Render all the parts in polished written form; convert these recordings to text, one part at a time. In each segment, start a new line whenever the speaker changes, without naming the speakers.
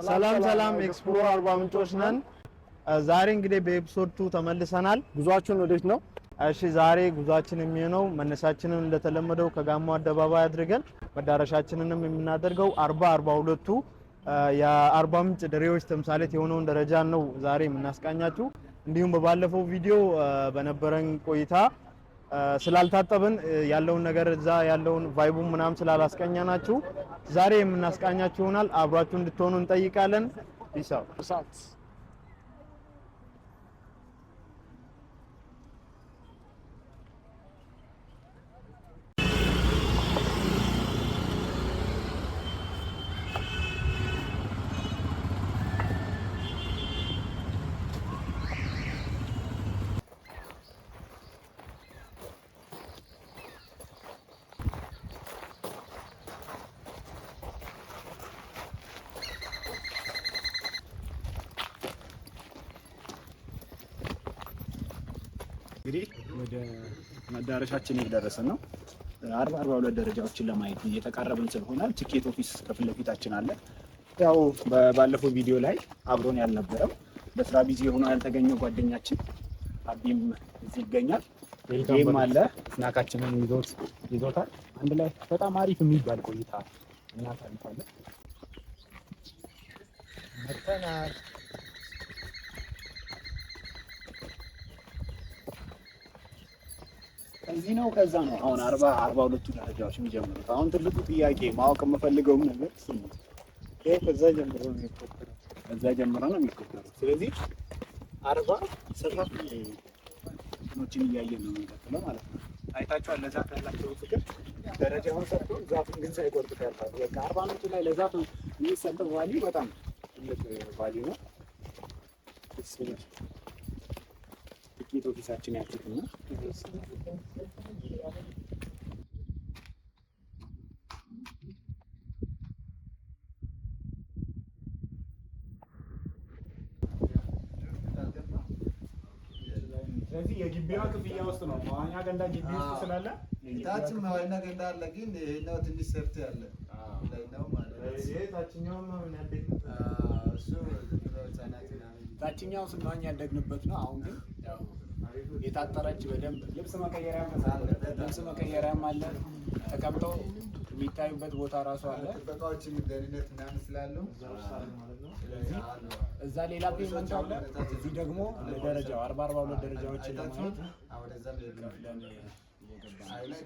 ሰላም ኤክስፕሎር አርባ ምንጮች ነን። ዛሬ እንግዲህ በኤፒሶድ 2 ተመልሰናል።
ጉዟችን ወዴት ነው?
እሺ ዛሬ ጉዟችን የሚሆነው መነሻችንን እንደተለመደው ከጋሞ አደባባይ አድርገን መዳረሻችንንም የምናደርገው 42ቱ የአርባ ምንጭ ድሬዎች ተምሳሌት የሆነውን ደረጃ ነው ዛሬ የምናስቃኛችሁ። እንዲሁም በባለፈው ቪዲዮ በነበረን ቆይታ ስላልታጠብን ያለውን ነገር እዛ ያለውን ቫይቡን ምናምን ስላላስቀኛናችሁ ዛሬ የምናስቃኛችሁ ይሆናል። አብራችሁ እንድትሆኑ እንጠይቃለን። ፒስ አውት።
እንግዲህ ወደ መዳረሻችን እየደረስን ነው። 42 ደረጃዎችን ለማየት እየተቃረብን ስለሆነ ቲኬት ኦፊስ ከፊት ለፊታችን አለ። ያው ባለፈው ቪዲዮ ላይ አብሮን ያልነበረው በስራ ቢዚ ሆኖ ያልተገኘው ጓደኛችን አቢም እዚህ ይገኛል። ይሄም አለ ስናካችንን ይዞታል። አንድ ላይ በጣም አሪፍ የሚባል ቆይታ እናሳልፋለን። መተናል። እዚህ ነው ከዛ ነው አሁን 42ቱ ደረጃዎች የሚጀምሩት። አሁን ትልቁ ጥያቄ ማወቅ የምፈልገው ነገር ስሙት። ከዛ ጀምሮ ነው የሚቆጠረው። ከዛ ጀምሮ ነው የሚቆጠረው። ስለዚህ 40 ሰፋፊ እንትኖችን እያየን ነው የምንቀጥለው ማለት ነው። አይታችኋል። ለዛፍ ያላቸው ፍቅር ደረጃውን ሰርቶ ዛፉን ግን ሳይቆርጡት ያልፋሉ። በቃ 40 ምንጭ ላይ ለዛፍ የሚሰጠው ቫልዩ በጣም ትልቅ ቫልዩ ነው። ቲኬት ኦፊሳችን ያችሁትና ስለዚህ የግቢዋ ክፍያ ውስጥ ነው። መዋኛ ገንዳ ግቢ ውስጥ ስላለ
ታችም መዋኛ ገንዳ አለ። ግን ይሄኛው ትንሽ ሰርት ያለ ላይኛው ማለት ነው።
ይሄ ታችኛው ነው ምን ያደግ
እሱ
ታችኛው ስንዋኛ ያደግንበት ነው። አሁን ግን ያው የታጠረች በደንብ ልብስ መቀየሪያም አለ። ተቀምጠው የሚታዩበት ቦታ ራሱ አለ።
ጥበቃዎችም ደህንነት ምናምን ስላለው
እዛ ሌላ ፔመንት አለ። እዚህ ደግሞ ለደረጃው 42 ደረጃዎችን ለማየት
ወደዛም ላይ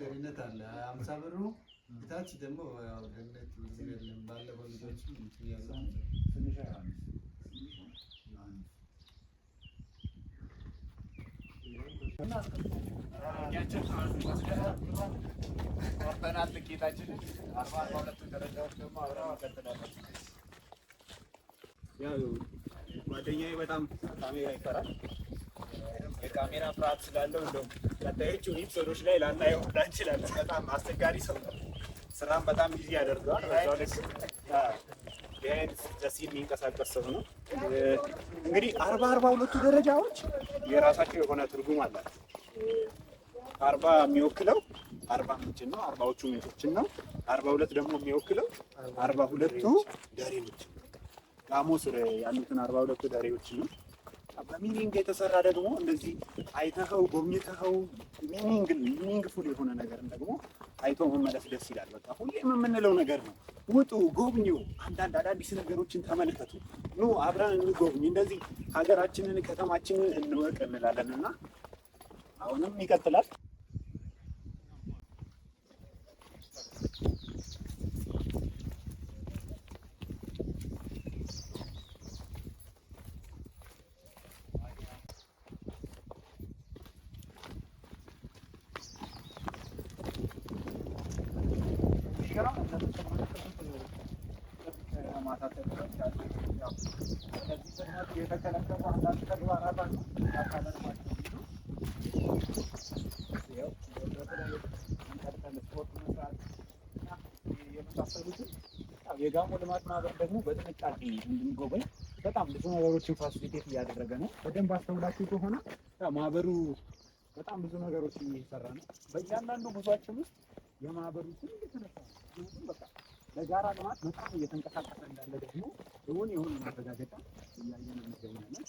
ደህንነት አለ። 50 ብሩ ታች ደግሞ ያው ደህንነት እዚህ የለም። ባለፈው ልጆች ያዛ ትንሽ
ወርተናል። ትኬታችንን 42 ደረጃዎች ደግሞ አብረን እንቀጥላለን። ያው ጓደኛዬ በጣም ካሜራ ይፈራል። የካሜራ ፍርሃት ስላለው እንደውም ቀጣዮቹ ኤፒሶዶች ላይ ላናየው እንችላለን። በጣም አስቸጋሪ ሰው ነው። ስራም በጣም ቢዚ ያደርገዋል። በዛው ልክ ሲል የሚንቀሳቀስ ሰው ነው። እንግዲህ 42ቱ ደረጃዎች የራሳቸው የሆነ ትርጉም አላቸው። 40 የሚወክለው 40 ምንጭን ነው፣ 40ዎቹ ምንጮችን ነው። 42 ደግሞ የሚወክለው 42ቱ ደሬዎች ጋሞ ስር ያሉትን 42ቱ ደሬዎች ነው። በሚኒንግ የተሰራ ደግሞ እንደዚህ አይተኸው ጎብኝተኸው ሚኒንግፉል የሆነ ነገር ደግሞ አይቶ መመለስ ደስ ይላል። በቃ ሁሌም የምንለው ነገር ነው። ውጡ፣ ጎብኙ፣ አንዳንድ አዳዲስ ነገሮችን ተመልከቱ፣ ኑ አብረን እንጎብኝ፣ እንደዚህ ሀገራችንን ከተማችንን እንወቅ እንላለን እና አሁንም ይቀጥላል። የጋሞ ልማት ማህበር ደግሞ በጥንቃቄ እንድንጎበኝ በጣም ብዙ ነገሮችን ፋሲሊቴት እያደረገ ነው። በደንብ አስተውላችሁ ከሆነ ማህበሩ በጣም ብዙ ነገሮችን እየሰራ ነው። በእያንዳንዱ ጉዟችን ውስጥ የማህበሩ ትልቅ ተነሳ በቃ ለጋራ ልማት በጣም እየተንቀሳቀሰ እንዳለ ደግሞ የሆነ ማረጋገጫ እያየን እንገኛለን።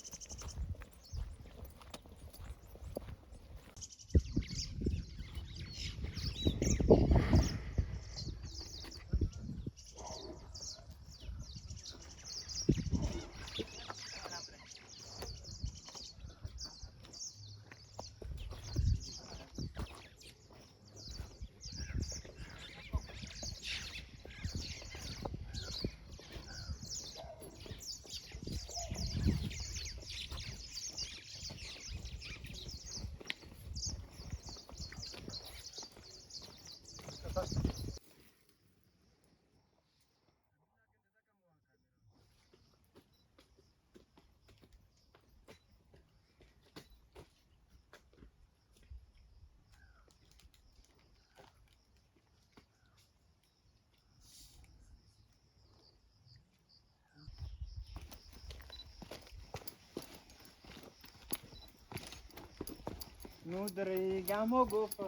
Nudri gamo gofo.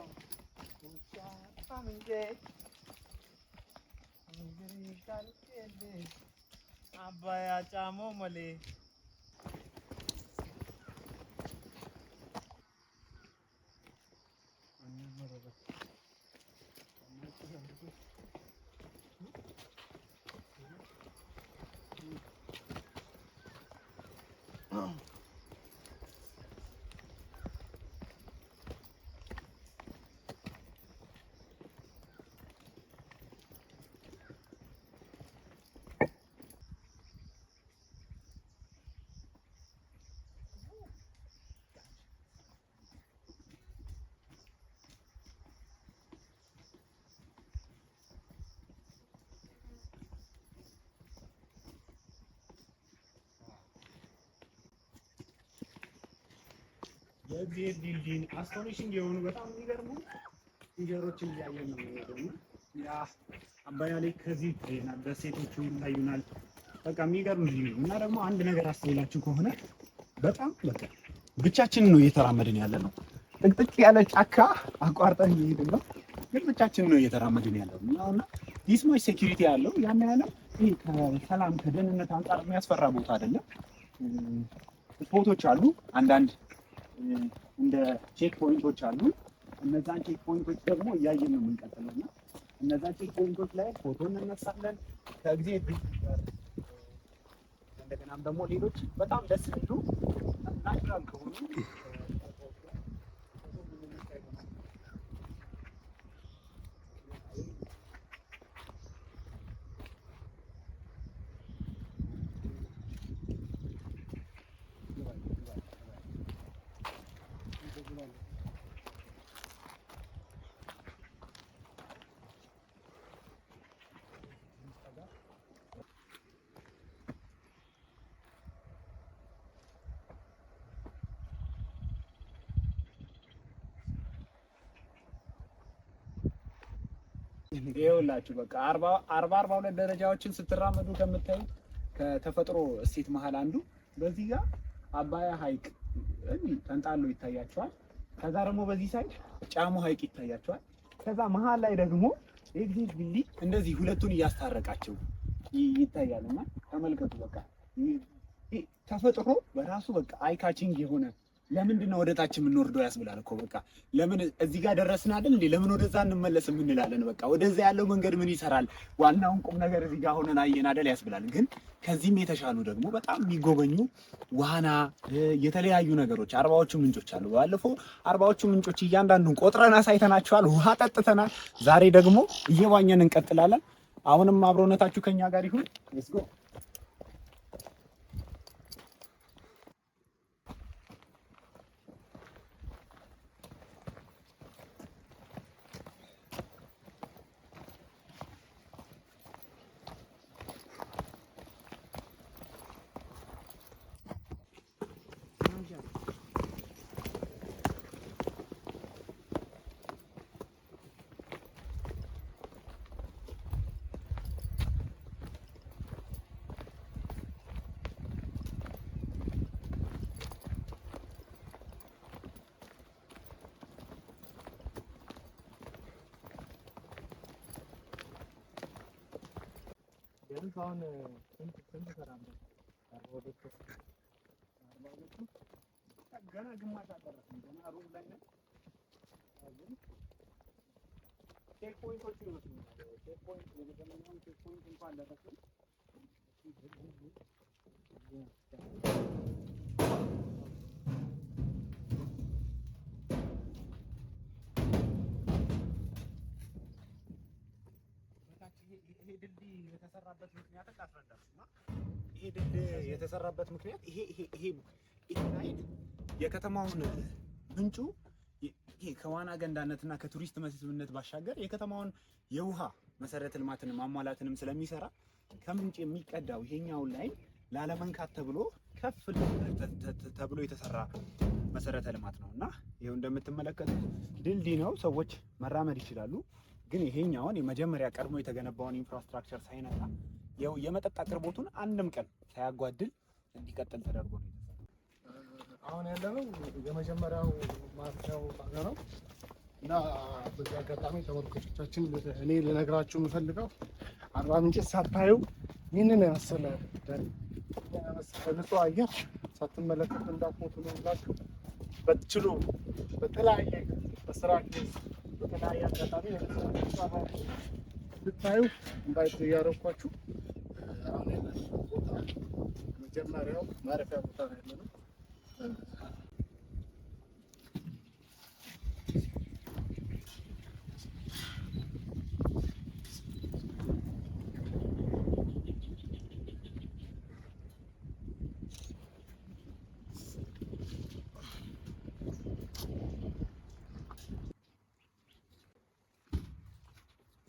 Faminde. Nudri kalkede. Abaya chamo male.
የዚህ ዲልዲን አስቶኒሽንግ የሆኑ በጣም የሚገርሙ ፊገሮችን እያየን ነው የሚሄደውና ያ አባያ ላይ ከዚህ ይታየናል፣ ደሴቶቹ ይታዩናል። በቃ የሚገርም ቪው ነው። እና ደግሞ አንድ ነገር አስተውላችሁ ከሆነ በጣም በቃ ብቻችንን ነው እየተራመድን ያለ ነው። ጥቅጥቅ ያለ ጫካ አቋርጠን እየሄድን ነው፣ ግን ብቻችንን ነው እየተራመድን ያለው እና ዲስማች ሴኩሪቲ ያለው ያን ያለ ይሄ ከሰላም ከደህንነት አንጻር የሚያስፈራ ቦታ አይደለም። ስፖቶች አሉ አንዳንድ እንደ ቼክ ፖይንቶች አሉ። እነዛን ቼክ ፖይንቶች ደግሞ እያየን ነው የምንቀጥለው እና እነዛን ቼክ ፖይንቶች ላይ ፎቶ እንነሳለን ከጊዜ ጋር። እንደገናም ደግሞ ሌሎች በጣም ደስ የሚሉ ናቹራል ከሆኑ ይኸውላችሁ በቃ 42 ደረጃዎችን ስትራመዱ ከምታዩት ከተፈጥሮ እሴት መሀል አንዱ በዚህ ጋር አባያ ሐይቅ ተንጣሎ ይታያቸዋል። ከዛ ደግሞ በዚህ ሳይድ ጫሞ ሐይቅ ይታያቸዋል። ከዛ መሀል ላይ ደግሞ ኤግዚትሊ እንደዚህ ሁለቱን እያስታረቃቸው ይታያልና ተመልከቱ። በቃ ተፈጥሮ በራሱ በቃ አይካቺንግ የሆነ ለምንድን ነው ወደታች የምንወርደው ያስብላል እኮ። በቃ ለምን እዚህ ጋር ደረስን አይደል እንዴ? ለምን ወደዛ እንመለስም እንላለን። በቃ ወደዛ ያለው መንገድ ምን ይሰራል? ዋናውን ቁም ነገር እዚህ ጋር ሆነን አየን አይደል ያስብላል። ግን ከዚህም የተሻሉ ደግሞ በጣም የሚጎበኙ ዋና፣ የተለያዩ ነገሮች አርባዎቹ ምንጮች አሉ። ባለፈው አርባዎቹ ምንጮች እያንዳንዱን ቆጥረን አሳይተናቸዋል፣ ውሃ ጠጥተናል። ዛሬ ደግሞ እየዋኘን እንቀጥላለን። አሁንም አብሮነታችሁ ከኛ ጋር ይሁን። ሌትስ ጎ። ገና ግማሽ አልደረስንም። ገና ሩብ ላይ ነን። ቼክ ፖይንቶቹ ይመስሉኛል። ቼክ ፖይንት የመጀመሪያውን ቼክ ፖይንት እንኳን ደረስን። ይሄ ድልድይ የተሰራበት ምክንያት ታስረዳችሁና ይሄ ድልድይ የተሰራበት ምክንያት ይሄ ናይል የከተማውን ምንጩ ይሄ ከዋና ገንዳነትና ከቱሪስት መስህብነት ባሻገር የከተማውን የውሃ መሰረተ ልማትን ማሟላትንም ስለሚሰራ ከምንጭ የሚቀዳው ይሄኛውን ላይ ላለመንካት ተብሎ ከፍ ተብሎ የተሰራ መሰረተ ልማት ነውና ይሄው እንደምትመለከቱት ድልድይ ነው። ሰዎች መራመድ ይችላሉ። ግን ይሄኛውን የመጀመሪያ ቀድሞ የተገነባውን ኢንፍራስትራክቸር ሳይነካ ያው የመጠጥ አቅርቦቱን አንድም ቀን ሳያጓድል እንዲቀጥል ተደርጎ ነው።
አሁን ያለነው የመጀመሪያው ማረፊያው ጣቢያ ነው እና በዚህ አጋጣሚ ተመልካቾቻችን እኔ ልነግራችሁ የምፈልገው አርባ ምንጭን ሳታዩ ይህንን የመሰለ ንጹህ አየር ሳትመለከቱ እንዳትሞቱ ነው ብላችሁ በትችሉ በተለያየ በስራ በተለያየ አጋጣሚ ስታዩ እንዳይት እያረኳችሁ አሁን ያለነው ቦታ መጀመሪያው ማረፊያ ቦታ ነው ያለነው።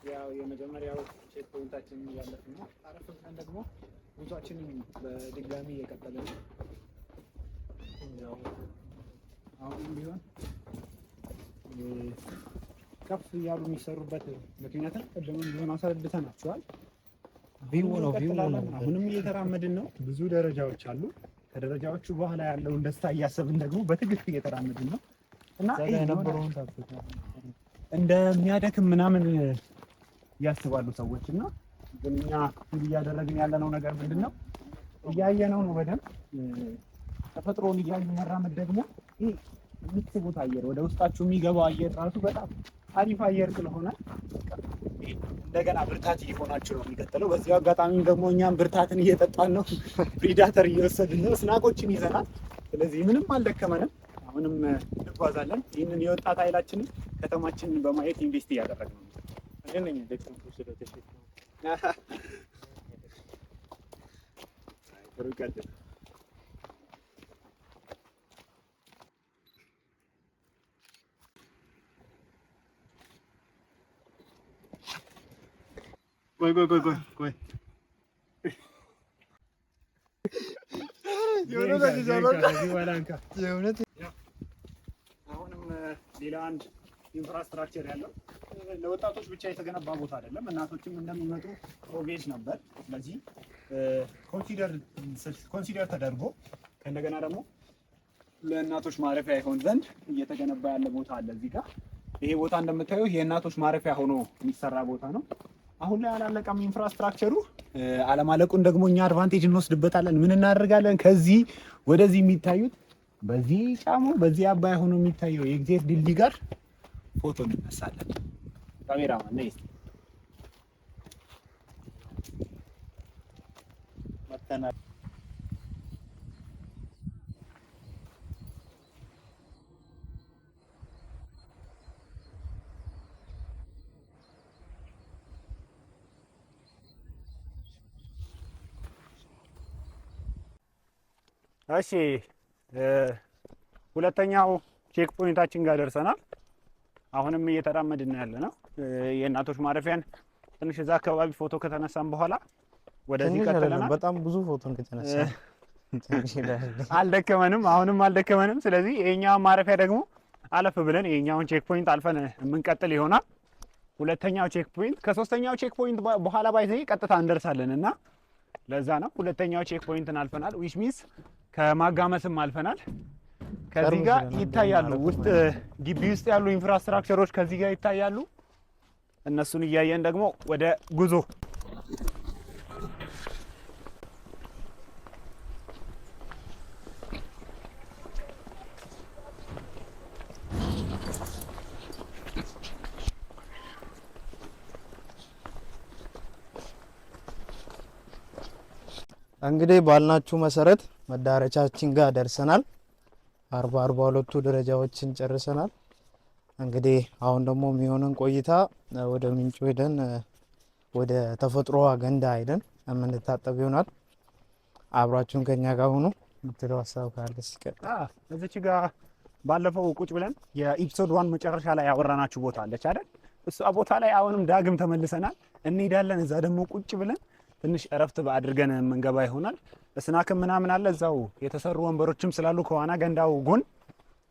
ያው የመጀመሪያው ቼክ ፖይንታችን ያለፍን ነው። አረፍ ብለን ደግሞ ጉዟችንን በድጋሚ እየቀጠለ ነው። ያው አሁንም ቢሆን ከፍ እያሉ የሚሰሩበት ምክንያት ቅድምም ቢሆን አስረድተናቸዋል። ቪው ነው። አሁንም እየተራመድን ነው። ብዙ ደረጃዎች አሉ። ከደረጃዎቹ በኋላ ያለውን ደስታ እያሰብን ደግሞ በትዕግስት እየተራመድን ነው እና እንደሚያደክም ምናምን ያስባሉ ሰዎች እና ግን እኛ እያደረግን ያለነው ነገር ምንድን ነው? እያየነው ነው በደንብ ተፈጥሮን እያዩ መራመድ ደግሞ ይሄ የምትስቡት አየር ወደ ውስጣችሁ የሚገባው አየር ራሱ በጣም አሪፍ አየር ስለሆነ እንደገና ብርታት እየሆናችሁ ነው የሚቀጥለው። በዚህ አጋጣሚ ደግሞ እኛም ብርታትን እየጠጣን ነው፣ ፕሪዳተር እየወሰድን ነው፣ ስናቆችን ይዘናል። ስለዚህ ምንም አልደከመንም። አሁንም እንጓዛለን። ይህንን የወጣት ኃይላችንን ከተማችንን በማየት ኢንቨስት እያደረግን ነው። ቆይ አሁንም ሌላ አንድ ኢንፍራስትራክቸር ያለው ለወጣቶች ብቻ የተገነባ ቦታ አይደለም። እናቶችም እንደሚመጡ ኦቬጅ ነበር። ስለዚህ ኮንሲደር ተደርጎ ከእንደገና ደግሞ ለእናቶች ማረፊያ ይሆን ዘንድ እየተገነባ ያለ ቦታ አለ እዚህ ጋር። ይሄ ቦታ እንደምታዩት የእናቶች ማረፊያ ሆኖ የሚሰራ ቦታ ነው። አሁን ላይ አላለቀም ኢንፍራስትራክቸሩ። አለማለቁን ደግሞ እኛ አድቫንቴጅ እንወስድበታለን። ምን እናደርጋለን? ከዚህ ወደዚህ የሚታዩት በዚህ ጫሞ በዚህ አባይ ሆኖ የሚታየው የእግዚአብሔር ድልድይ ጋር ፎቶ እንነሳለን። ካሜራማን ነይ እስኪ መተናል። እሺ ሁለተኛው ቼክ ፖይንታችን ጋር ደርሰናል። አሁንም እየተራመድን ያለ ነው። የእናቶች ማረፊያን ትንሽ እዛ አካባቢ ፎቶ ከተነሳን በኋላ ወደዚህ ቀጥለናል።
በጣም ብዙ ፎቶ ከተነሳ
አልደከመንም፣ አሁንም አልደከመንም። ስለዚህ የኛው ማረፊያ ደግሞ አለፍ ብለን የኛውን ቼክ ፖይንት አልፈን የምንቀጥል ይሆናል። ሁለተኛው ቼክ ፖይንት ከሶስተኛው ቼክ ፖይንት በኋላ ባይዘይ ቀጥታ እንደርሳለን እና ለዛ ነው ሁለተኛው ቼክ ፖይንትን አልፈናል። ዊች ሚንስ ከማጋመስም አልፈናል። ከዚህ ጋር ይታያሉ ውስጥ ግቢ ውስጥ ያሉ ኢንፍራስትራክቸሮች ከዚህ ጋር ይታያሉ። እነሱን እያየን ደግሞ ወደ ጉዞ
እንግዲህ ባልናችሁ መሰረት መዳረቻችን ጋር ደርሰናል። 42ቱ ደረጃዎችን ጨርሰናል። እንግዲህ አሁን ደግሞ የሚሆነን ቆይታ ወደ ምንጩ ሄደን ወደ ተፈጥሮ ገንዳ ሄደን የምንታጠብ ይሆናል። አብራችሁን ከኛ ጋር ሆኖ ምትለው ሀሳብ ካለ ሲቀር
እዚች ጋር ባለፈው ቁጭ ብለን የኤፒሶድ 1 መጨረሻ ላይ ያወራናችሁ ቦታ አለች አይደል? እሷ ቦታ ላይ አሁንም ዳግም ተመልሰናል እንሄዳለን። እዛ ደግሞ ቁጭ ብለን ትንሽ እረፍት አድርገን መንገባ ይሆናል። ስናክም ምናምን አለ እዛው የተሰሩ ወንበሮችም ስላሉ ከዋና ገንዳው ጎን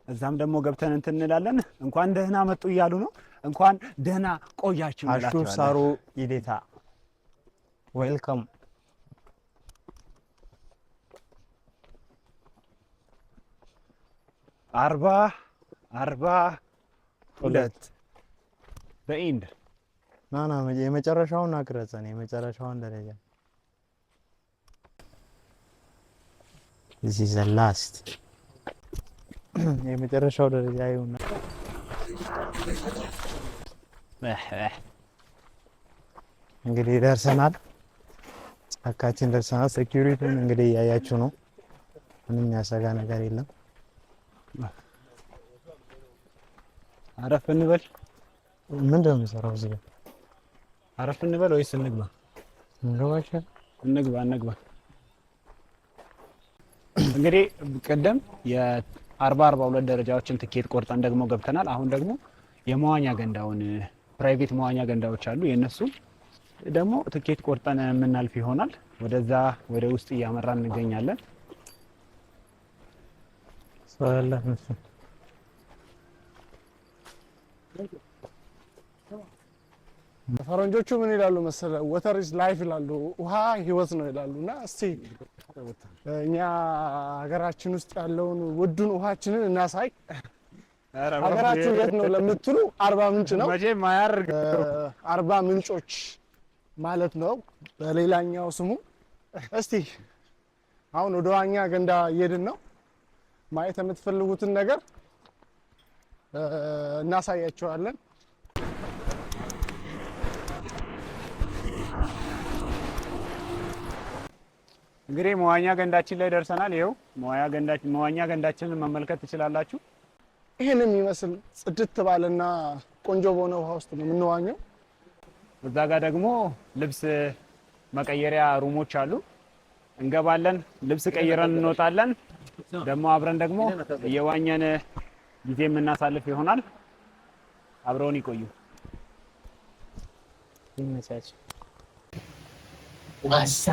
እዛም ደግሞ ገብተን እንትን እንላለን። እንኳን ደህና መጡ እያሉ ነው። እንኳን ደህና ቆያችሁ
አሹ ሳሮ ኢዴታ ዌልካም።
አርባ ሁለት በኢንድ
ናና የመጨረሻውን አቅረጸን የመጨረሻውን ደረጃ this is the last የመጨረሻው ደረጃ ይሁን። እንግዲህ ደርሰናል፣ ጫካችን ደርሰናል። ሴኩሪቲን እንግዲህ እያያችሁ ነው። ምንም ያሰጋ ነገር የለም።
አረፍ እንበል።
ምንድን ነው የሚሰራው እዚህ ጋር?
አረፍ እንበል ወይስ እንግባ? እንግባ። እንግዲህ ቀደም የ42 ደረጃዎችን ትኬት ቆርጠን ደግሞ ገብተናል። አሁን ደግሞ የመዋኛ ገንዳውን ፕራይቬት መዋኛ ገንዳዎች አሉ። የነሱ ደግሞ ትኬት ቆርጠን የምናልፍ ይሆናል። ወደዛ ወደ ውስጥ እያመራን እንገኛለን።
ፈረንጆቹ ምን ይላሉ መሰለ ወተር ኢዝ ላይፍ ይላሉ፣ ውሃ ህይወት ነው ይላሉ። እና እስቲ እኛ ሀገራችን ውስጥ ያለውን ውዱን ውሃችንን እናሳይ። ሀገራችሁ የት ነው ለምትሉ አርባ ምንጭ ነው። አርባ ምንጮች ማለት ነው በሌላኛው ስሙ። እስቲ አሁን ወደ ዋኛ ገንዳ እየሄድን ነው። ማየት የምትፈልጉትን ነገር እናሳያቸዋለን።
እንግዲህ መዋኛ ገንዳችን ላይ ደርሰናል። ይኸው መዋኛ ገንዳችንን መመልከት ትችላላችሁ።
ይሄን የሚመስል ጽድት ባለና ቆንጆ በሆነ ውሃ ውስጥ ነው የምንዋኘው።
እዛ ጋር ደግሞ ልብስ መቀየሪያ ሩሞች አሉ። እንገባለን፣ ልብስ ቀይረን እንወጣለን። ደግሞ አብረን ደግሞ እየዋኘን ጊዜ የምናሳልፍ ይሆናል። አብረውን ይቆዩ።
ይመቻችሁ።
ዋሳ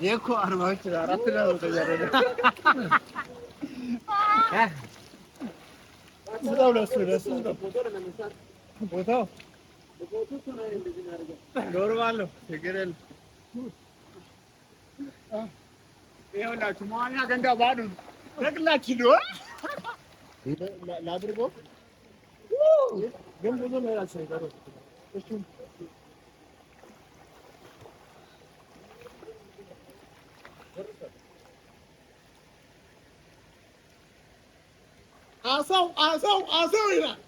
የኮ አርባዎች አራት ነው ተያረደ ቦታው ኖርማል ነው። ችግር ይኸውላችሁ መዋኛ ገንዳ ባዶ ደግላችሁ ነው ላድርጎ ግን ብዙ ነው ያልሰራው። እሺ አሳው ይላል።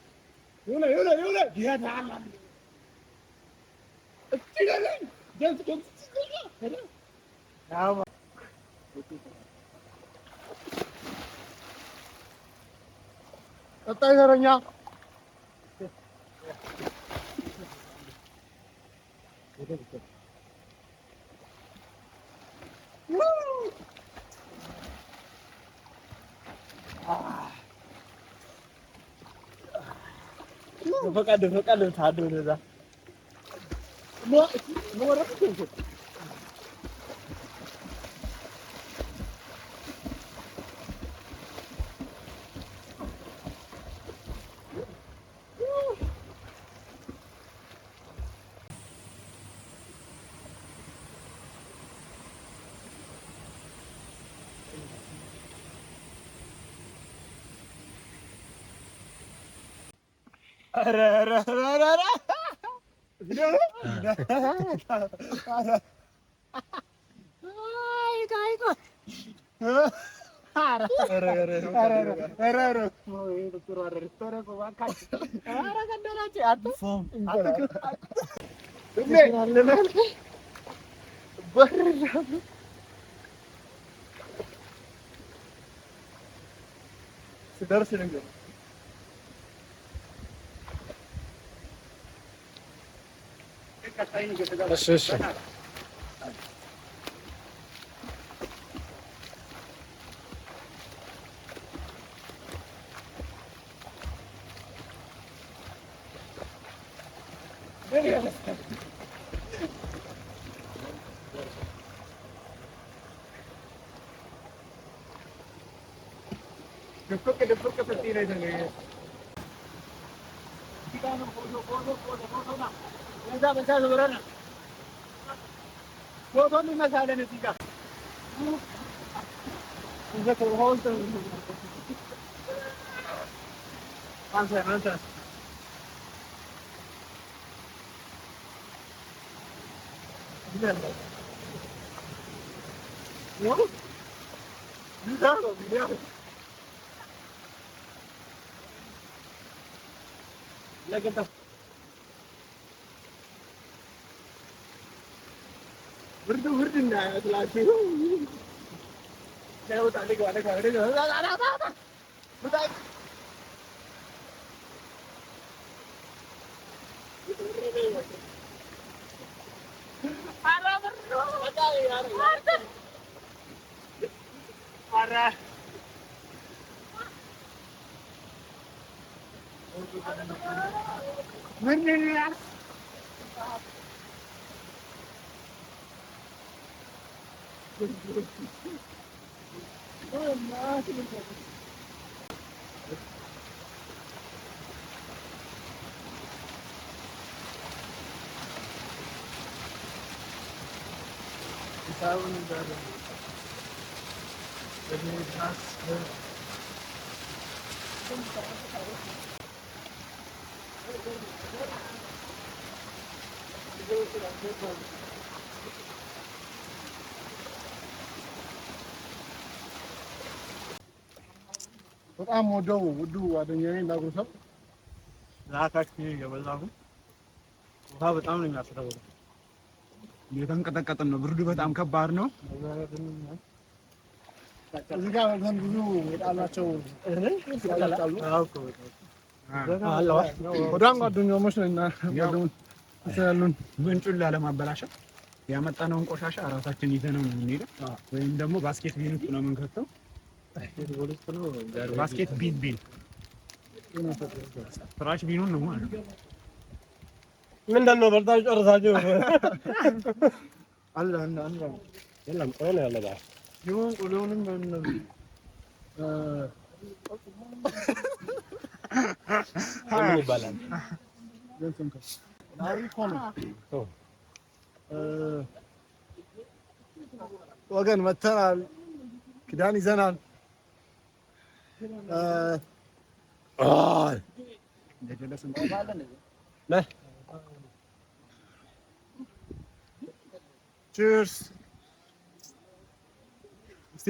ይውለ ይሄዳል። እስቲ ለምን ደስ ያው ቀጣይ ተረኛ ፈቃድ ታድሩ ለዛ
ስደርስ ነገር
እሺ እሺ
ድፍቅ ስትይ ነው የተገኘ ፎቶ እንመሳለን እዚህ ጋር ብርድ እንዳይመስላችሁ
በጣም ወደው ውዱ ጓደኛዬ እንዳጉሰው
ላካችሁ የበዛሁ ውሃ በጣም ነው የሚያስረው።
እየተንቀጠቀጥን ነው። ብርዱ በጣም ከባድ ነው።
እዚህ ጋር በጣም ብዙ የጣላቸው ወዳን ጓደኛሞች ነና ያሉን
ምንጩን ላለማበላሸት ያመጣነውን ቆሻሻ ራሳችን ይዘነው ነው የምንሄደው፣ ወይም ደግሞ ባስኬት ቢን ውስጥ ነው የምንከተው። ባስኬት ቢን ፍራሽ ቢኑን ነው ማለት ነው።
ምንድን ነው በልታችሁ ጨርሳችሁ? አለ የለም ቆሎ ያለዳ ይሁን ቆሎንም ነው ምን ይባላል? ወገን መተናል፣ ክዳን ይዘናል። ቺርስ።
እስቲ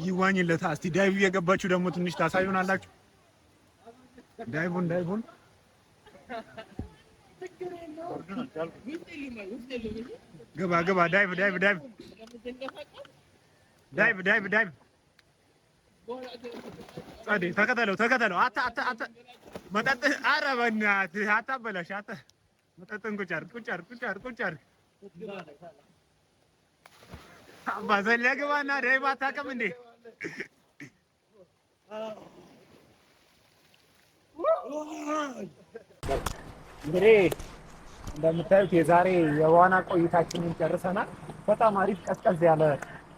ይዋኝለታ። እስቲ ዳይቭ እየገባችሁ ደግሞ ትንሽ ታሳዩናላችሁ። ዳይቭን ገባ ዳይቭ ጸዴ ተከተለው። አታ መጠጥ ኧረ በእናትህ አታበላሽ። መጠጥን ቁጭ አድርግ አባዘል ግባና ዳይቭ አታውቅም እንዴ?
እንግዲህ እንደምታዩት የዛሬ የዋና ቆይታችንን ጨርሰናል። በጣም አሪፍ ቀዝቀዝ ያለ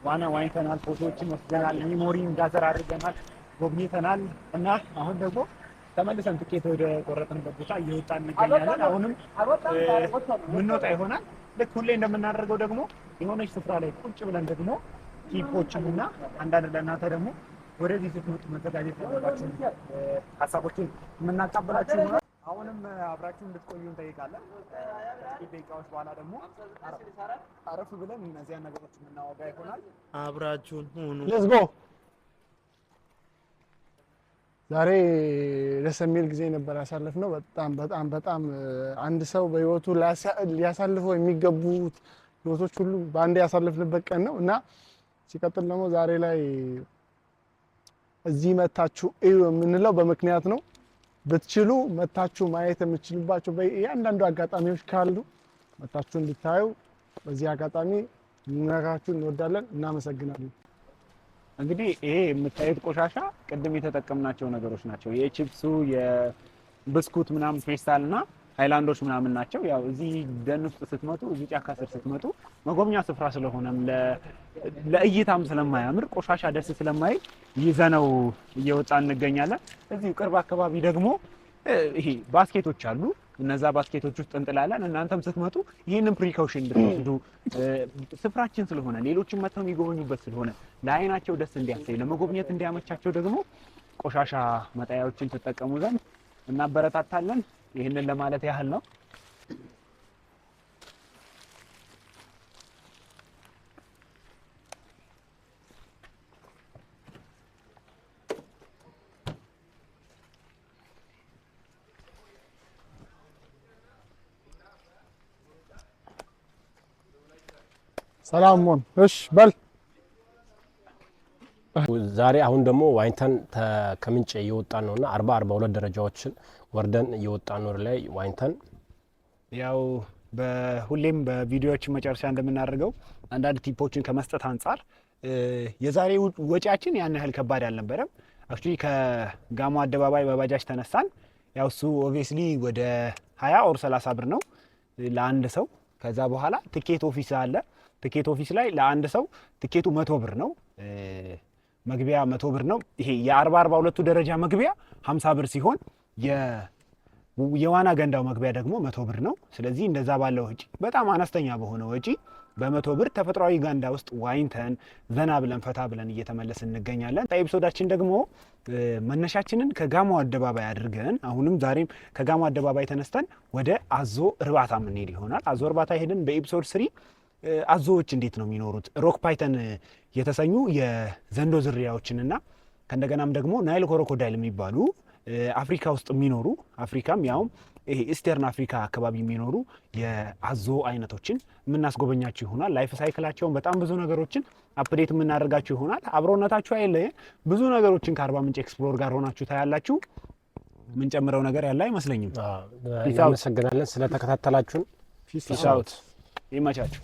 ዋና ዋኝተናል፣ ፎቶዎችን ወስደናል፣ ሚሞሪን ጋዘር አድርገናል፣ ጎብኝተናል እና አሁን ደግሞ ተመልሰን ትኬት ወደ ቆረጥንበት ቦታ እየወጣን እንገኛለን። አሁንም የምንወጣ ይሆናል። ልክ ሁሌ እንደምናደርገው ደግሞ የሆነች ስፍራ ላይ ቁጭ ብለን ደግሞ ቲፖችን እና አንዳንድ ለእናንተ ደግሞ ወደዚህ ስትመጡ መዘጋጀት ያለባችሁ ሀሳቦችን የምናቀበላችሁ ይሆናል። አሁንም አብራችሁ እንድትቆዩ እንጠይቃለን። ጥቂት ደቂቃዎች በኋላ ደግሞ አረፍ ብለን እነዚያን ነገሮች የምናወጋ ይሆናል።
አብራችሁን ሁኑ።
ሌትስ ጎ። ዛሬ ደስ የሚል ጊዜ ነበር ያሳለፍነው። በጣም አንድ ሰው በህይወቱ ሊያሳልፈው የሚገቡት ህይወቶች ሁሉ በአንድ ያሳልፍንበት ቀን ነው እና ሲቀጥል ደግሞ ዛሬ ላይ እዚህ መታችሁ እዩ የምንለው በምክንያት ነው። ብትችሉ መታችሁ ማየት የምትችሉባቸው በእያንዳንዱ አጋጣሚዎች ካሉ መታችሁ እንድታዩ በዚህ አጋጣሚ ልንነግራችሁ እንወዳለን። እናመሰግናለን።
እንግዲህ ይሄ የምታዩት ቆሻሻ ቅድም የተጠቀምናቸው ነገሮች ናቸው። የቺፕሱ የብስኩት ምናምን ፌስታል እና ሃይላንዶች ምናምን ናቸው። ያው እዚህ ደን ውስጥ ስትመጡ እዚህ ጫካ ስር ስትመጡ መጎብኛ ስፍራ ስለሆነም ለእይታም ስለማያምር ቆሻሻ ደስ ስለማይ ይዘነው እየወጣን እንገኛለን። እዚህ ቅርብ አካባቢ ደግሞ ይሄ ባስኬቶች አሉ። እነዛ ባስኬቶች ውስጥ እንጥላለን። እናንተም ስትመጡ ይህንን ፕሪካውሽን እንድትወስዱ ስፍራችን ስለሆነ ሌሎችም መጥተው የሚጎበኙበት ስለሆነ ለአይናቸው ደስ እንዲያሳይ ለመጎብኘት እንዲያመቻቸው ደግሞ ቆሻሻ መጣያዎችን ተጠቀሙ ዘንድ እናበረታታለን። ይህንን ለማለት ያህል ነው።
ሰላም ሞን እሺ በል
ዛሬ አሁን ደግሞ ዋኝተን ከምንጭ እየወጣን ነውና 42 ደረጃዎችን ወርደን እየወጣን ነው ላይ ዋኝተን
ያው በሁሌም በቪዲዮዎች መጨረሻ እንደምናደርገው አንዳንድ ቲፖችን ከመስጠት አንፃር የዛሬ ወጪያችን ያን ያህል ከባድ አልነበረም። አክቹሊ ከጋሞ አደባባይ በባጃጅ ተነሳን። ያው እሱ ኦብቪየስሊ ወደ 20 ኦር 30 ብር ነው ለአንድ ሰው። ከዛ በኋላ ትኬት ኦፊስ አለ። ትኬት ኦፊስ ላይ ለአንድ ሰው ትኬቱ 100 ብር ነው። መግቢያ 100 ብር ነው። ይሄ የ42ቱ ደረጃ መግቢያ 50 ብር ሲሆን የዋና ገንዳው መግቢያ ደግሞ 100 ብር ነው። ስለዚህ እንደዛ ባለው ወጪ በጣም አነስተኛ በሆነ ወጪ በ100 ብር ተፈጥሯዊ ገንዳ ውስጥ ዋኝተን ዘና ብለን ፈታ ብለን እየተመለስን እንገኛለን። ኤፒሶዳችን ደግሞ መነሻችንን ከጋሞ አደባባይ አድርገን አሁንም ዛሬም ከጋሞ አደባባይ ተነስተን ወደ አዞ እርባታ የምንሄድ ይሆናል። አዞ እርባታ ሄደን በኤፒሶድ 3 አዞዎች እንዴት ነው የሚኖሩት፣ ሮክ ፓይተን የተሰኙ የዘንዶ ዝርያዎችንና ከእንደገናም ደግሞ ናይል ኮሮኮዳይል የሚባሉ አፍሪካ ውስጥ የሚኖሩ አፍሪካም ያውም ይሄ ኢስተርን አፍሪካ አካባቢ የሚኖሩ የአዞ አይነቶችን የምናስጎበኛችሁ ይሆናል። ላይፍ ሳይክላቸውን በጣም ብዙ ነገሮችን አፕዴት የምናደርጋችሁ ይሆናል። አብሮነታችሁ አይለየን። ብዙ ነገሮችን ከአርባ ምንጭ ኤክስፕሎር ጋር ሆናችሁ ታያላችሁ። የምንጨምረው ነገር ያለ አይመስለኝም።
እናመሰግናለን ስለተከታተላችሁን።
ፒስ አውት። ይመቻችሁ።